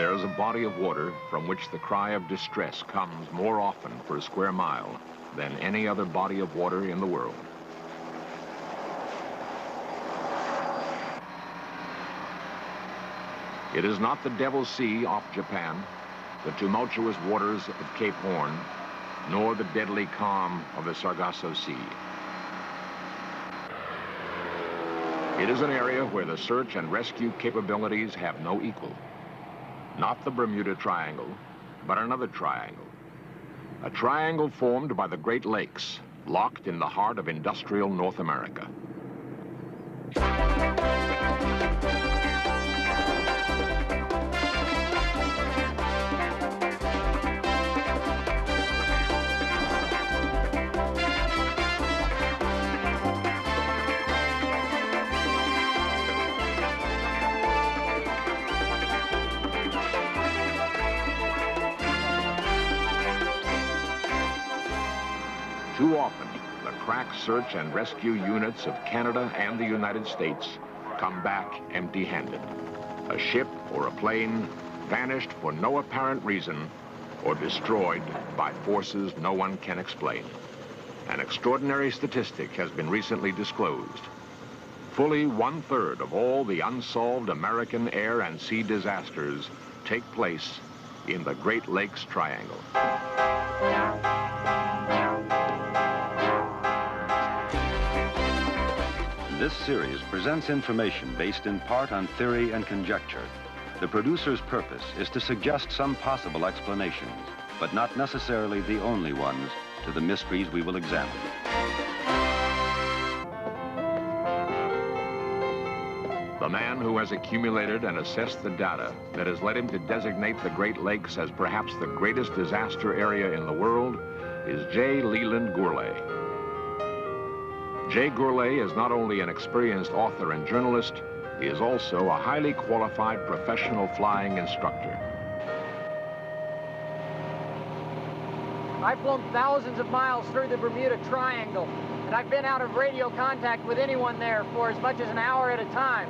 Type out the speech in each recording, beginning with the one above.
There's a body of water from which the cry of distress comes more often per square mile than any other body of water in the world. It is not the Devil's Sea off Japan, the tumultuous waters of Cape Horn, nor the deadly calm of the Sargasso Sea. It is an area where the search and rescue capabilities have no equal. Not the Bermuda Triangle, but another triangle. A triangle formed by the Great Lakes, locked in the heart of industrial North America. Too often, the crack search and rescue units of Canada and the United States come back empty-handed. A ship or a plane vanished for no apparent reason or destroyed by forces no one can explain. An extraordinary statistic has been recently disclosed. Fully 1/3 of all the unsolved American air and sea disasters take place in the Great Lakes Triangle. This series presents information based in part on theory and conjecture. The producer's purpose is to suggest some possible explanations, but not necessarily the only ones, to the mysteries we will examine. The man who has accumulated and assessed the data that has led him to designate the Great Lakes as perhaps the greatest disaster area in the world is J. Leland Gourlay. Jay Gourlay is not only an experienced author and journalist, he is also a highly qualified professional flying instructor. I've flown thousands of miles through the Bermuda Triangle, and I've been out of radio contact with anyone there for as much as an hour at a time.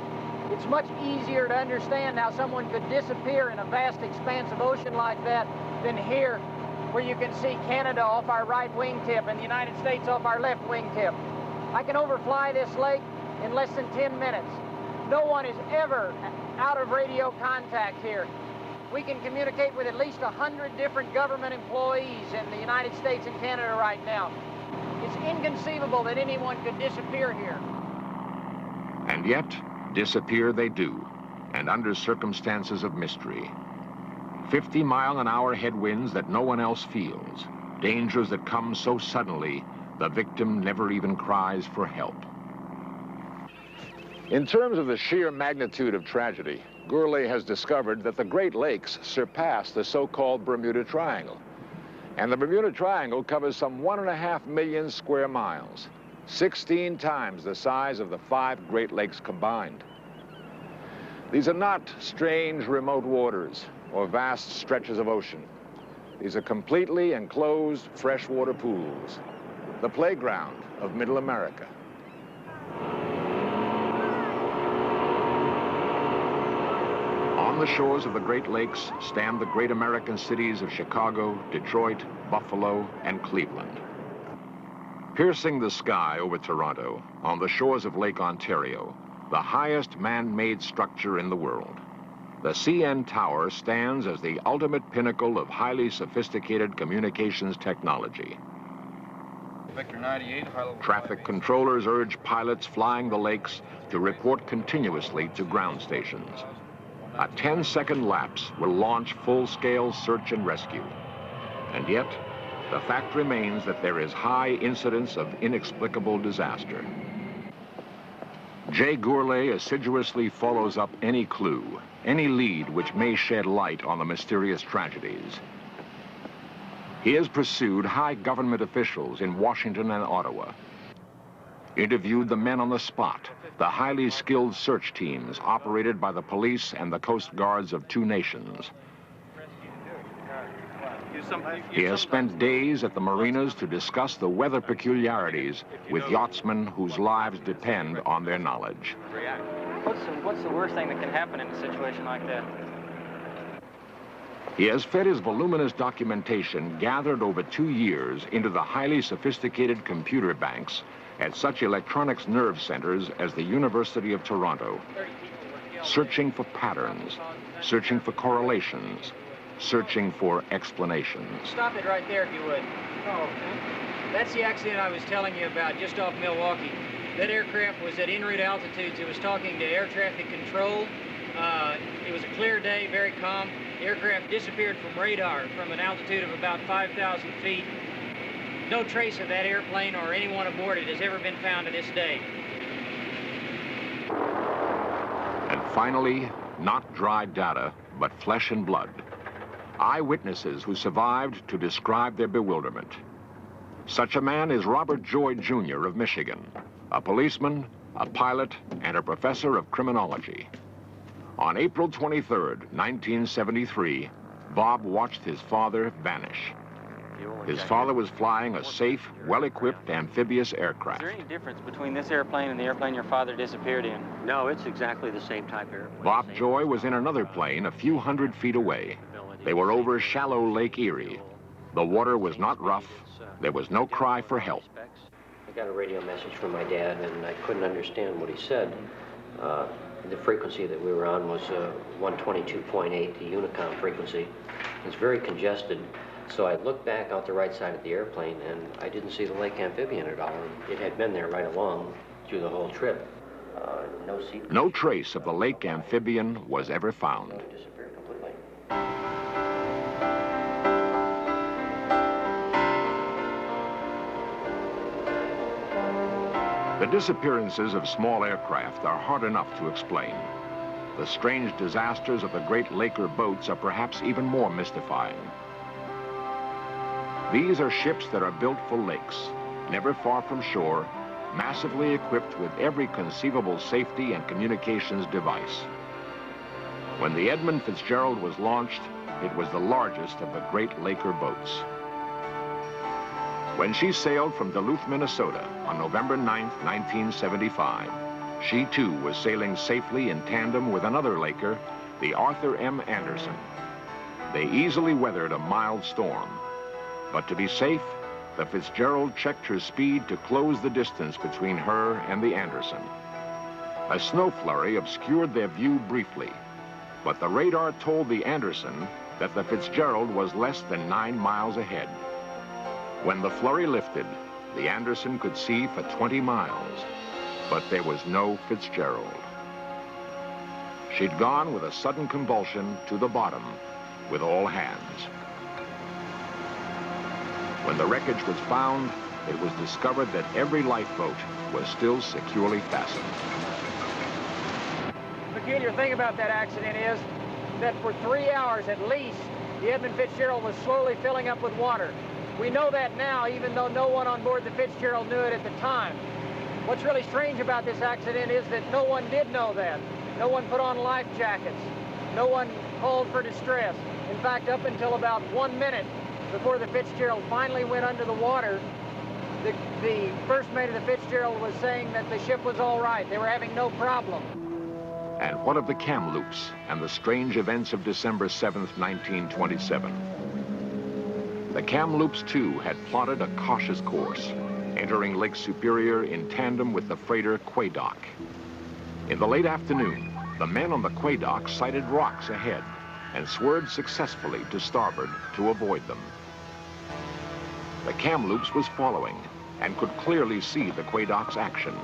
It's much easier to understand how someone could disappear in a vast expanse of ocean like that than here, where you can see Canada off our right wingtip and the United States off our left wingtip. I can overfly this lake in less than 10 minutes. No one is ever out of radio contact here. We can communicate with at least 100 different government employees in the United States and Canada right now. It's inconceivable that anyone could disappear here. And yet, disappear they do, and under circumstances of mystery. 50-mile-an-hour headwinds that no one else feels, dangers that come so suddenly the victim never even cries for help. In terms of the sheer magnitude of tragedy, Gourlay has discovered that the Great Lakes surpass the so-called Bermuda Triangle. And the Bermuda Triangle covers some 1.5 million square miles, 16 times the size of the 5 Great Lakes combined. These are not strange remote waters or vast stretches of ocean. These are completely enclosed freshwater pools, the playground of Middle America. On the shores of the Great Lakes stand the great American cities of Chicago, Detroit, Buffalo, and Cleveland. Piercing the sky over Toronto, on the shores of Lake Ontario, the highest man-made structure in the world. The CN Tower stands as the ultimate pinnacle of highly sophisticated communications technology. Victor 98, Traffic controllers urge pilots flying the lakes to report continuously to ground stations. A 10-second lapse will launch full-scale search and rescue. And yet, the fact remains that there is high incidence of inexplicable disaster. Jay Gourlay assiduously follows up any clue, any lead which may shed light on the mysterious tragedies. He has pursued high government officials in Washington and Ottawa, interviewed the men on the spot, the highly skilled search teams operated by the police and the Coast Guards of 2 nations. He has spent days at the marinas to discuss the weather peculiarities with yachtsmen whose lives depend on their knowledge. What's the worst thing that can happen in a situation like that? He has fed his voluminous documentation gathered over 2 years into the highly sophisticated computer banks at such electronics nerve centers as the University of Toronto, searching for patterns, searching for correlations, searching for explanations. Stop it right there if you would. Oh, okay. That's the accident I was telling you about just off Milwaukee. That aircraft was at en route altitudes. It was talking to air traffic control. It was a clear day, very calm. The aircraft disappeared from radar from an altitude of about 5,000 feet. No trace of that airplane or anyone aboard it has ever been found to this day. And finally, not dry data, but flesh and blood. Eyewitnesses who survived to describe their bewilderment. Such a man is Robert Joy, Jr. of Michigan, a policeman, a pilot, and a professor of criminology. On April 23rd, 1973, Bob watched his father vanish. His father was flying a safe, well-equipped amphibious aircraft. Is there any difference between this airplane and the airplane your father disappeared in? No, it's exactly the same type of airplane. Bob Joy was in another plane a few hundred feet away. They were over shallow Lake Erie. The water was not rough. There was no cry for help. I got a radio message from my dad, and I couldn't understand what he said. The frequency that we were on was 122.8, the Unicom frequency. It's very congested. So I looked back out the right side of the airplane, and I didn't see the lake amphibian at all. It had been there right along through the whole trip. No trace of the lake amphibian was ever found. It disappeared completely. The disappearances of small aircraft are hard enough to explain. The strange disasters of the great Laker boats are perhaps even more mystifying. These are ships that are built for lakes, never far from shore, massively equipped with every conceivable safety and communications device. When the Edmund Fitzgerald was launched, it was the largest of the great Laker boats. When she sailed from Duluth, Minnesota on November 9, 1975, she too was sailing safely in tandem with another Laker, the Arthur M. Anderson. They easily weathered a mild storm. But to be safe, the Fitzgerald checked her speed to close the distance between her and the Anderson. A snow flurry obscured their view briefly, but the radar told the Anderson that the Fitzgerald was less than 9 miles ahead. When the flurry lifted, the Anderson could see for 20 miles, but there was no Fitzgerald. She'd gone with a sudden convulsion to the bottom with all hands. When the wreckage was found, it was discovered that every lifeboat was still securely fastened. The peculiar thing about that accident is that for 3 hours at least, the Edmund Fitzgerald was slowly filling up with water. We know that now, even though no one on board the Fitzgerald knew it at the time. What's really strange about this accident is that no one did know that. No one put on life jackets. No one called for distress. In fact, up until about 1 minute before the Fitzgerald finally went under the water, the first mate of the Fitzgerald was saying that the ship was all right. They were having no problem. And what of the Kamloops and the strange events of December 7th, 1927? The Kamloops, too, had plotted a cautious course, entering Lake Superior in tandem with the freighter Quedagh. In the late afternoon, the men on the Quedagh sighted rocks ahead and swerved successfully to starboard to avoid them. The Kamloops was following and could clearly see the Quedagh's action.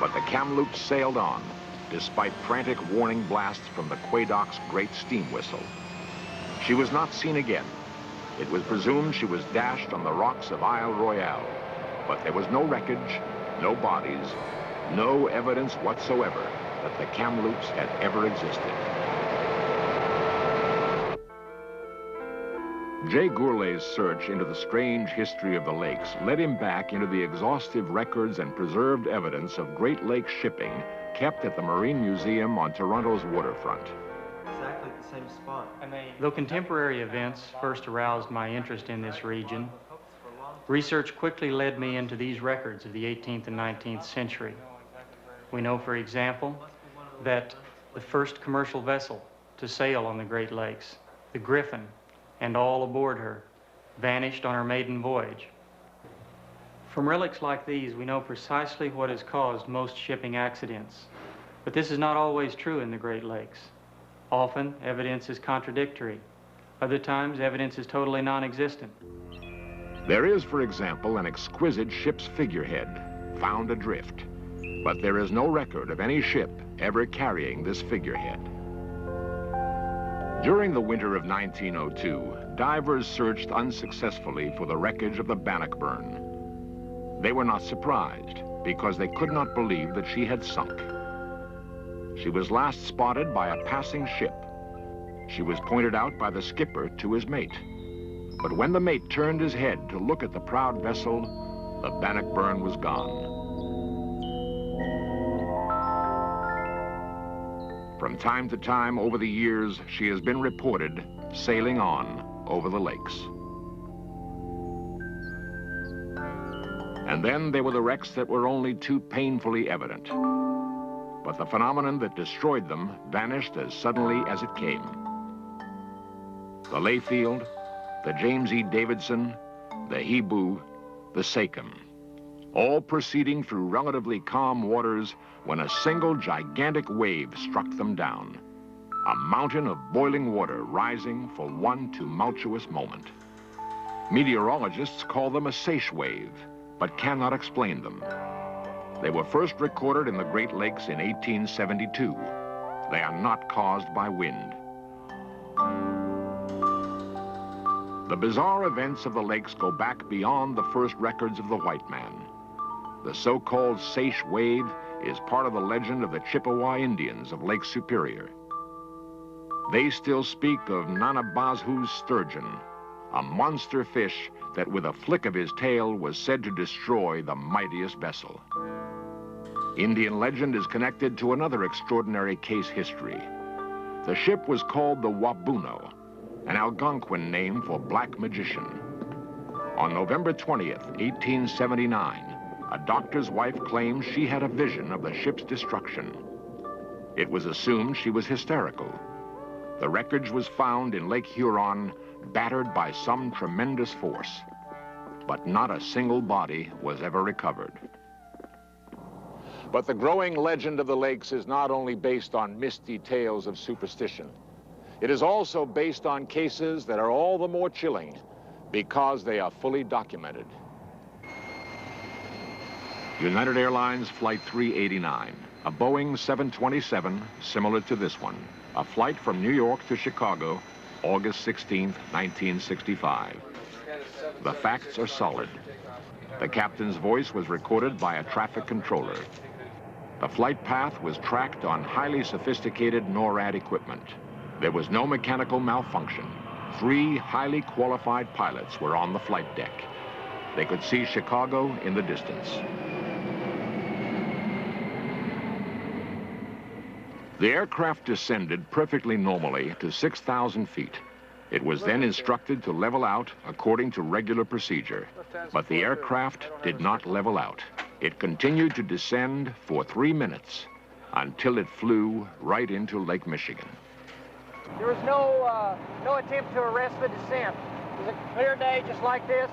But the Kamloops sailed on, despite frantic warning blasts from the Quedagh's great steam whistle. She was not seen again. It was presumed she was dashed on the rocks of Isle Royale, but there was no wreckage, no bodies, no evidence whatsoever that the Kamloops had ever existed. Jay Gourlay's search into the strange history of the lakes led him back into the exhaustive records and preserved evidence of Great Lakes shipping kept at the Marine Museum on Toronto's waterfront. Exactly the same spot. Though contemporary events first aroused my interest in this region, research quickly led me into these records of the 18th and 19th century. We know, for example, that the first commercial vessel to sail on the Great Lakes the Griffin, and all aboard her, vanished on her maiden voyage. From relics like these, we know precisely what has caused most shipping accidents. But this is not always true in the Great Lakes. Often, evidence is contradictory. Other times, evidence is totally non-existent. There is, for example, an exquisite ship's figurehead found adrift, but there is no record of any ship ever carrying this figurehead. During the winter of 1902, divers searched unsuccessfully for the wreckage of the Bannockburn. They were not surprised because they could not believe that she had sunk. She was last spotted by a passing ship. She was pointed out by the skipper to his mate. But when the mate turned his head to look at the proud vessel, the Bannockburn was gone. From time to time over the years, she has been reported sailing on over the lakes. And then there were the wrecks that were only too painfully evident. But the phenomenon that destroyed them vanished as suddenly as it came. The Layfield, the James E. Davidson, the Hebrew, the Sachem, all proceeding through relatively calm waters when a single gigantic wave struck them down. A mountain of boiling water rising for one tumultuous moment. Meteorologists call them a Seiche wave, but cannot explain them. They were first recorded in the Great Lakes in 1872. They are not caused by wind. The bizarre events of the lakes go back beyond the first records of the white man. The so-called Seiche wave is part of the legend of the Chippewa Indians of Lake Superior. They still speak of Nanabazhu's sturgeon, a monster fish that with a flick of his tail was said to destroy the mightiest vessel. Indian legend is connected to another extraordinary case history. The ship was called the Wabuno, an Algonquin name for black magician. On November 20th, 1879, a doctor's wife claimed she had a vision of the ship's destruction. It was assumed she was hysterical. The wreckage was found in Lake Huron, battered by some tremendous force. But not a single body was ever recovered. But the growing legend of the lakes is not only based on misty tales of superstition. It is also based on cases that are all the more chilling because they are fully documented. United Airlines Flight 389, a Boeing 727 similar to this one, a flight from New York to Chicago, August 16, 1965. The facts are solid. The captain's voice was recorded by a traffic controller. The flight path was tracked on highly sophisticated NORAD equipment. There was no mechanical malfunction. 3 highly qualified pilots were on the flight deck. They could see Chicago in the distance. The aircraft descended perfectly normally to 6,000 feet. It was then instructed to level out according to regular procedure. But the aircraft did not level out. It continued to descend for 3 minutes until it flew right into Lake Michigan. There was no attempt to arrest the descent. It was a clear day just like this.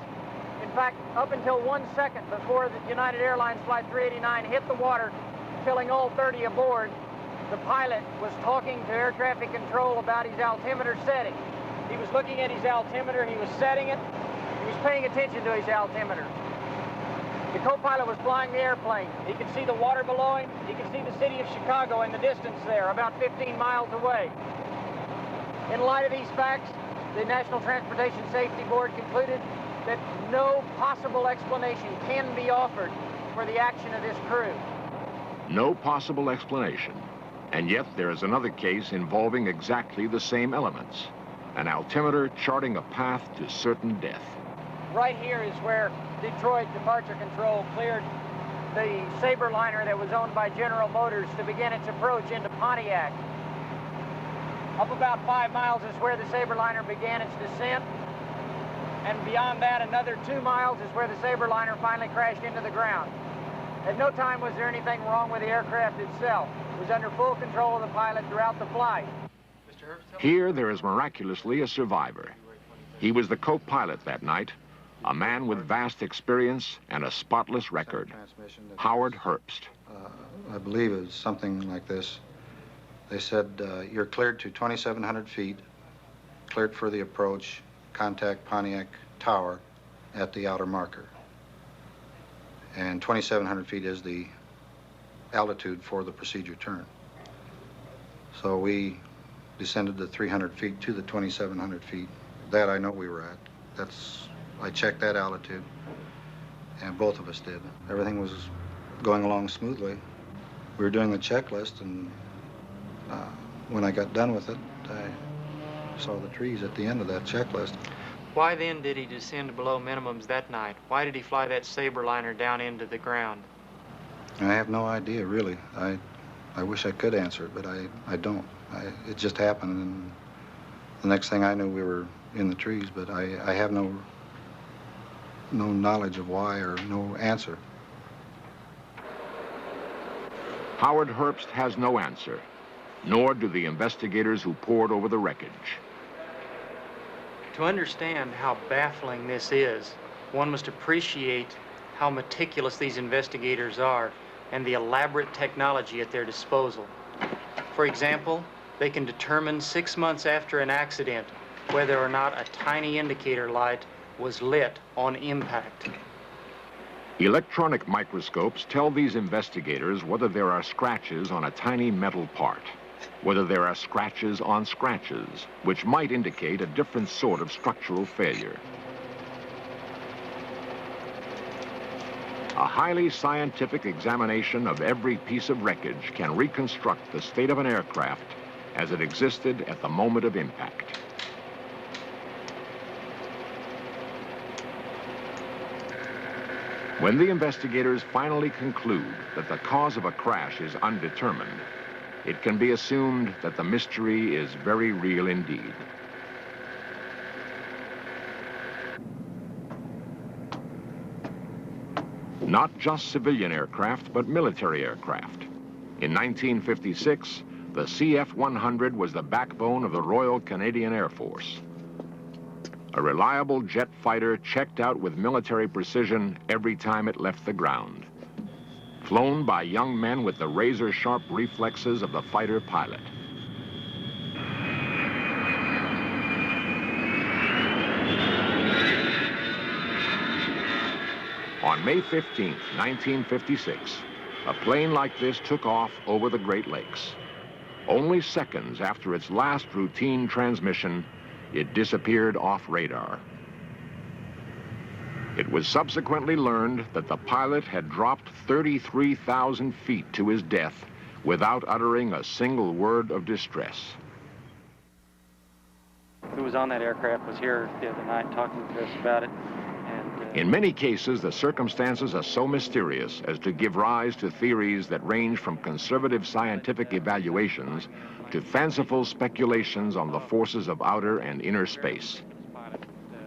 In fact, up until 1 second before the United Airlines Flight 389 hit the water, killing all 30 aboard, the pilot was talking to air traffic control about his altimeter setting. He was looking at his altimeter, he was setting it, he was paying attention to his altimeter. The co-pilot was flying the airplane. He could see the water below him, he could see the city of Chicago in the distance there, about 15 miles away. In light of these facts, the National Transportation Safety Board concluded that no possible explanation can be offered for the action of this crew. No possible explanation. And yet there is another case involving exactly the same elements. An altimeter charting a path to certain death. Right here is where Detroit Departure Control cleared the Sabreliner that was owned by General Motors to begin its approach into Pontiac. Up about 5 miles is where the Sabreliner began its descent. And beyond that, another 2 miles is where the Sabreliner finally crashed into the ground. At no time was there anything wrong with the aircraft itself. It was under full control of the pilot throughout the flight. Here, there is miraculously a survivor. He was the co-pilot that night, a man with vast experience and a spotless record, Howard Herbst. I believe it was something like this. They said, you're cleared to 2,700 feet, cleared for the approach, contact Pontiac Tower at the outer marker. And 2,700 feet is the altitude for the procedure turn. So we descended the 300 feet to the 2,700 feet. That I know we were at. I checked that altitude, and both of us did. Everything was going along smoothly. We were doing the checklist, and when I got done with it, I saw the trees at the end of that checklist. Why then did he descend below minimums that night? Why did he fly that Sabreliner down into the ground? I have no idea, really. I wish I could answer it, but I don't. It just happened, and the next thing I knew, we were in the trees, but I have no knowledge of why or no answer. Howard Herbst has no answer, nor do the investigators who pored over the wreckage. To understand how baffling this is, one must appreciate how meticulous these investigators are and the elaborate technology at their disposal. For example, they can determine 6 months after an accident whether or not a tiny indicator light was lit on impact. Electronic microscopes tell these investigators whether there are scratches on a tiny metal part, whether there are scratches on scratches, which might indicate a different sort of structural failure. A highly scientific examination of every piece of wreckage can reconstruct the state of an aircraft as it existed at the moment of impact. When the investigators finally conclude that the cause of a crash is undetermined, it can be assumed that the mystery is very real indeed. Not just civilian aircraft, but military aircraft. In 1956, the CF-100 was the backbone of the Royal Canadian Air Force. A reliable jet fighter checked out with military precision every time it left the ground. Flown by young men with the razor-sharp reflexes of the fighter pilot. On May 15, 1956, a plane like this took off over the Great Lakes. Only seconds after its last routine transmission, it disappeared off radar. It was subsequently learned that the pilot had dropped 33,000 feet to his death without uttering a single word of distress. Who was on that aircraft was here the other night talking to us about it. In many cases, the circumstances are so mysterious as to give rise to theories that range from conservative scientific evaluations to fanciful speculations on the forces of outer and inner space.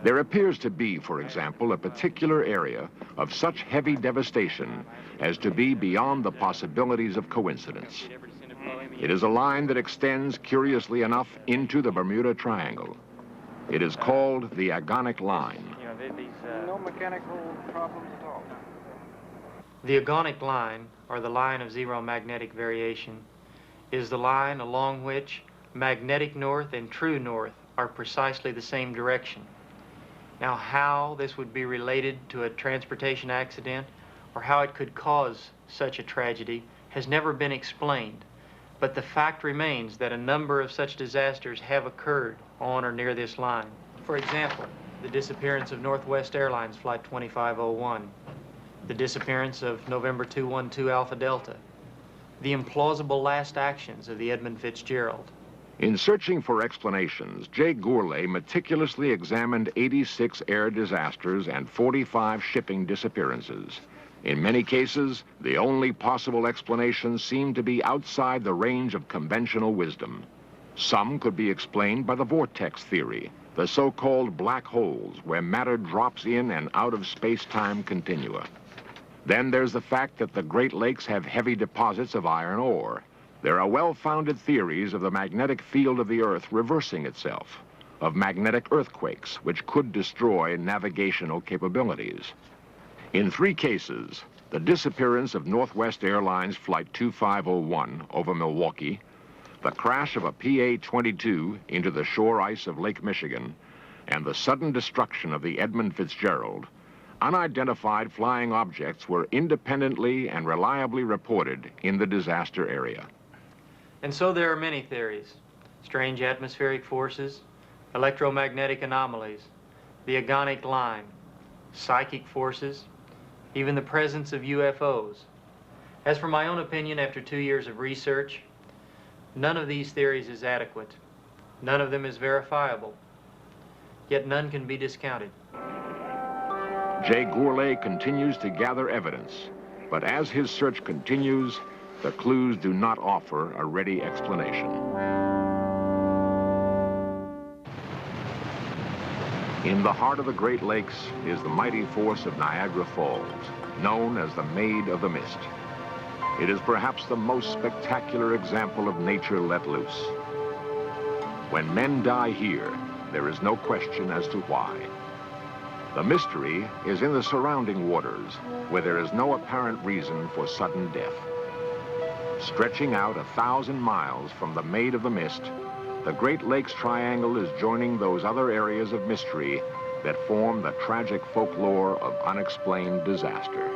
There appears to be, for example, a particular area of such heavy devastation as to be beyond the possibilities of coincidence. It is a line that extends, curiously enough, into the Bermuda Triangle. It is called the Agonic Line. No mechanical problems at all. The Agonic Line, or the line of zero magnetic variation, is the line along which magnetic north and true north are precisely the same direction. Now, how this would be related to a transportation accident or how it could cause such a tragedy has never been explained, but the fact remains that a number of such disasters have occurred on or near this line. For example, the disappearance of Northwest Airlines Flight 2501, the disappearance of November 212 Alpha Delta, the implausible last actions of the Edmund Fitzgerald. In searching for explanations, Jay Gourlay meticulously examined 86 air disasters and 45 shipping disappearances. In many cases, the only possible explanations seemed to be outside the range of conventional wisdom. Some could be explained by the vortex theory, the so-called black holes where matter drops in and out of space-time continua. Then there's the fact that the Great Lakes have heavy deposits of iron ore, There are well-founded theories of the magnetic field of the Earth reversing itself, of magnetic earthquakes which could destroy navigational capabilities. In 3 cases, the disappearance of Northwest Airlines Flight 2501 over Milwaukee, the crash of a PA-22 into the shore ice of Lake Michigan, and the sudden destruction of the Edmund Fitzgerald, unidentified flying objects were independently and reliably reported in the disaster area. And so there are many theories: strange atmospheric forces, electromagnetic anomalies, the agonic line, psychic forces, even the presence of UFOs. As for my own opinion, after 2 years of research, none of these theories is adequate. None of them is verifiable. Yet none can be discounted. Jay Gourlay continues to gather evidence, but as his search continues, the clues do not offer a ready explanation. In the heart of the Great Lakes is the mighty force of Niagara Falls, known as the Maid of the Mist. It is perhaps the most spectacular example of nature let loose. When men die here, there is no question as to why. The mystery is in the surrounding waters, where there is no apparent reason for sudden death. Stretching out 1,000 miles from the Maid of the Mist, the Great Lakes Triangle is joining those other areas of mystery that form the tragic folklore of unexplained disaster.